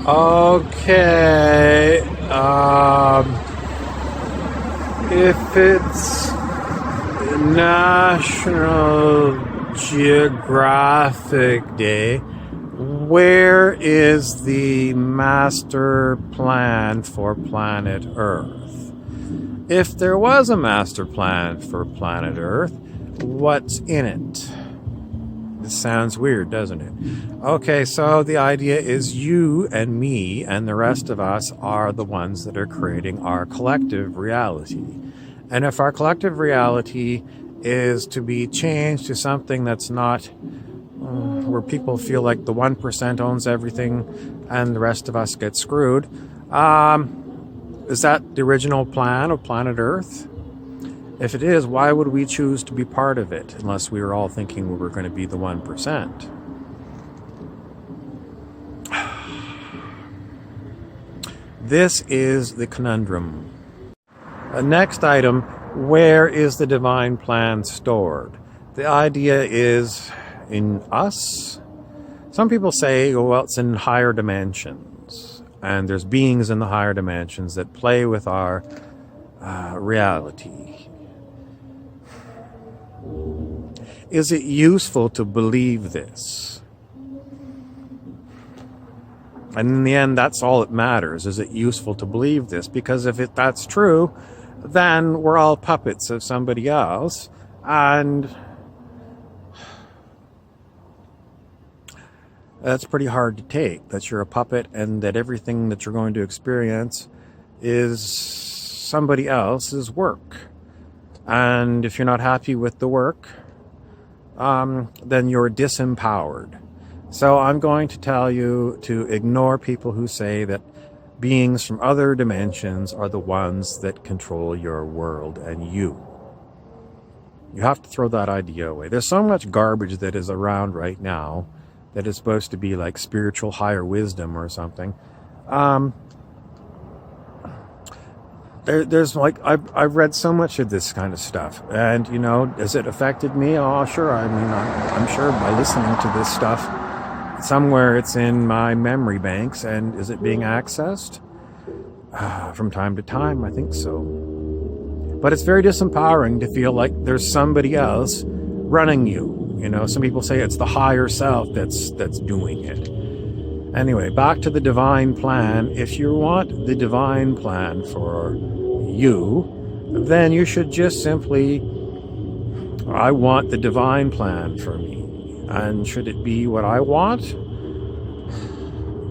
Okay. If it's National Geographic Day, where is the master plan for planet Earth? If there was a master plan for planet Earth, what's in it? This sounds weird, doesn't it? Okay, so the idea is you and me and the rest of us are the ones that are creating our collective reality. And if our collective reality is to be changed to something that's not where people feel like the 1% owns everything and the rest of us get screwed, is that the original plan of planet Earth? If it is, why would we choose to be part of it unless we were all thinking we were going to be the 1%? This is the conundrum. Next item, where is the divine plan stored? The idea is in us. Some people say, well, it's in higher dimensions. And there's beings in the higher dimensions that play with our reality. Is it useful to believe this? And in the end, that's all that matters. Is it useful to believe this? Because if that's true, then we're all puppets of somebody else. And that's pretty hard to take, that you're a puppet and that everything that you're going to experience is somebody else's work. And if you're not happy with the work, then you're disempowered. So I'm going to tell you to ignore people who say that beings from other dimensions are the ones that control your world and you. You have to throw that idea away. There's so much garbage that is around right now that is supposed to be like spiritual higher wisdom or something. There's like, I've read so much of this kind of stuff, and you know, has it affected me? Oh, sure. I mean, I'm sure by listening to this stuff, somewhere it's in my memory banks, and is it being accessed? From time to time, I think so. But it's very disempowering to feel like there's somebody else running you. You know, some people say it's the higher self that's doing it. Anyway, back to the divine plan. If you want the divine plan for you, then you should just simply, I want the divine plan for me. And should it be what I want?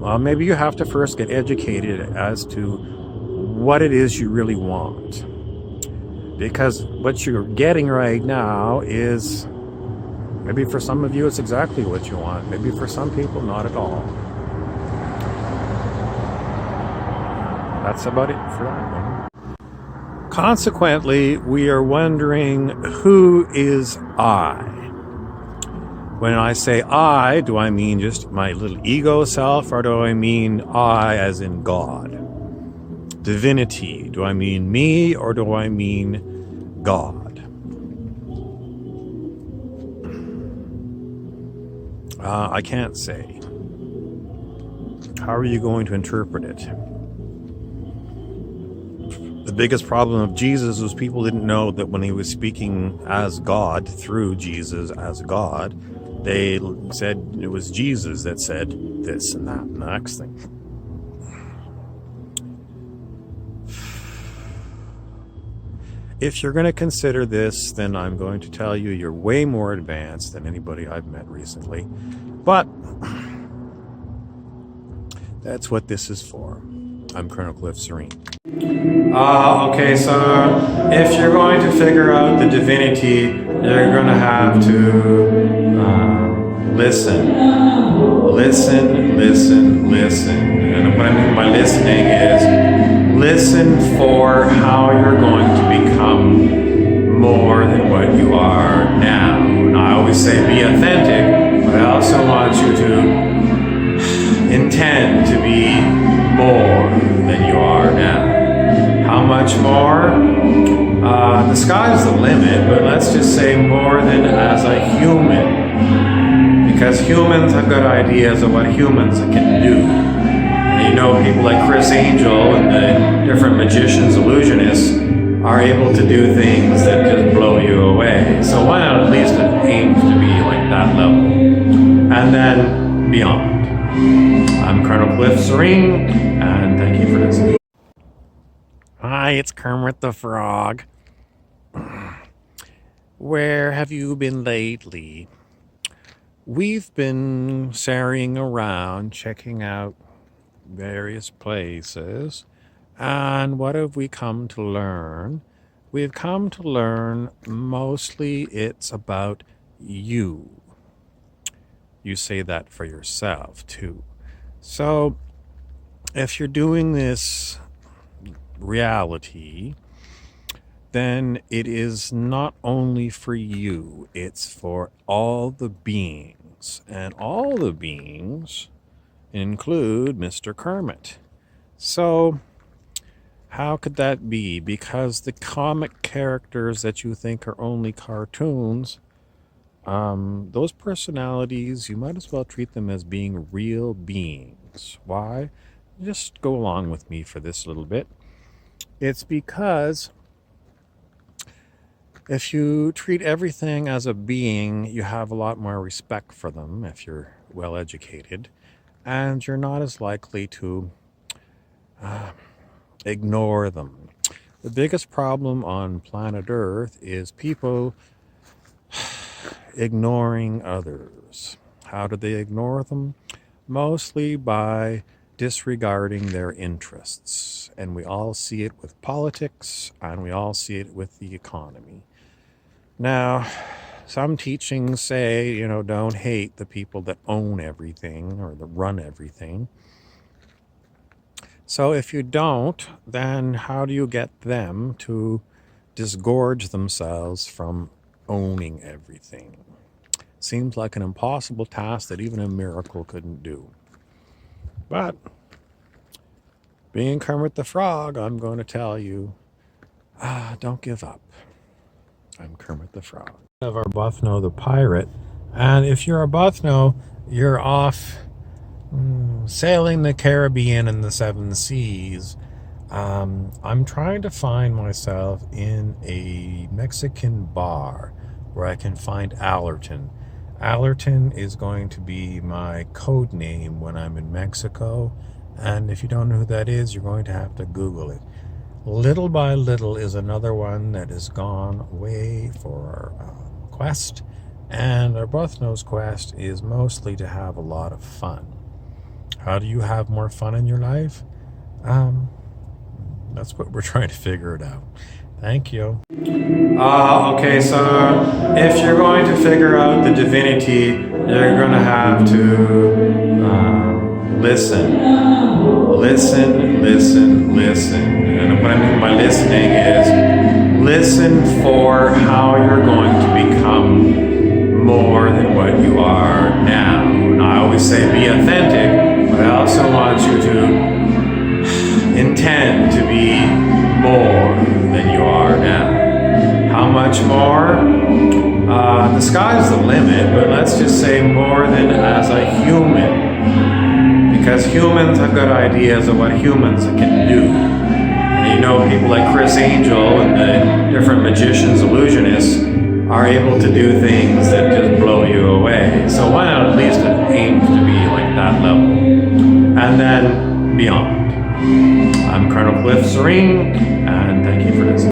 Well, maybe you have to first get educated as to what it is you really want. Because what you're getting right now is, maybe for some of you it's exactly what you want. Maybe for some people, not at all. That's about it for that one. Consequently, we are wondering, who is I? When I say I, do I mean just my little ego self, or do I mean I as in God? Divinity, do I mean me, or do I mean God? I can't say. How are you going to interpret it? The biggest problem of Jesus was people didn't know that when he was speaking as God, through Jesus as God, they said it was Jesus that said this and that and the next thing. If you're going to consider this, then I'm going to tell you you're way more advanced than anybody I've met recently. But that's what this is for. I'm Colonel Cliff Serene. Okay, so if you're going to figure out the divinity, you're going to have to listen. Listen, listen, listen. And what I mean by listening is listen for how you're going to become more than what you are now. And I always say be authentic, but I also want you to intend to be more than you are now. How much more? The sky's the limit, but let's just say more than as a human. Because humans have got ideas of what humans can do. And And you know, people like Chris Angel and the different magicians, illusionists, are able to do things that just blow you away. So why not at least aim to be like that level? And then beyond. I'm Colonel Cliff Serene, and thank you for listening. Hi, it's Kermit the Frog. Where have you been lately? We've been sarrying around, checking out various places. And what have we come to learn? We've come to learn mostly it's about you. You say that for yourself too. So if you're doing this reality, then it is not only for you, it's for all the beings. And all the beings include Mr. Kermit. So how could that be? Because the comic characters that you think are only cartoons, those personalities, you might as well treat them as being real beings. Why? Just go along with me for this little bit. It's because if you treat everything as a being, you have a lot more respect for them if you're well educated, and you're not as likely to ignore them. The biggest problem on planet Earth is people ignoring others. How do they ignore them? Mostly by disregarding their interests. And we all see it with politics, and we all see it with the economy. Now, some teachings say, don't hate the people that own everything or that run everything. So if you don't, then how do you get them to disgorge themselves from owning everything? Seems like an impossible task that even a miracle couldn't do. But being Kermit the Frog, I'm going to tell you, don't give up. I'm Kermit the Frog. Of Arbuthnot the pirate, and if you're Arbuthnot, you're off sailing the Caribbean and the seven seas. I'm trying to find myself in a Mexican bar where I can find Allerton. Allerton is going to be my code name when I'm in Mexico, and if you don't know who that is, you're going to have to Google it. Little by Little is another one that has gone away for our quest, and Arbuthnot's quest is mostly to have a lot of fun. How do you have more fun in your life? That's what we're trying to figure it out. Thank you. Okay, so if you're going to figure out the divinity, you're going to have to listen. Listen. And what I mean by listening is listen for how you're going to become more than what you are now. And I always say be authentic, but I also want you to intend to be more than you are now. How much more? The sky's the limit, but let's just say more than as a human. Because humans have got ideas of what humans can do. And people like Chris Angel and the different magicians, illusionists, are able to do things that just blow you away. So why not at least aim to be like that level? And then beyond. I'm Colonel Cliff Serene, and thank you for listening.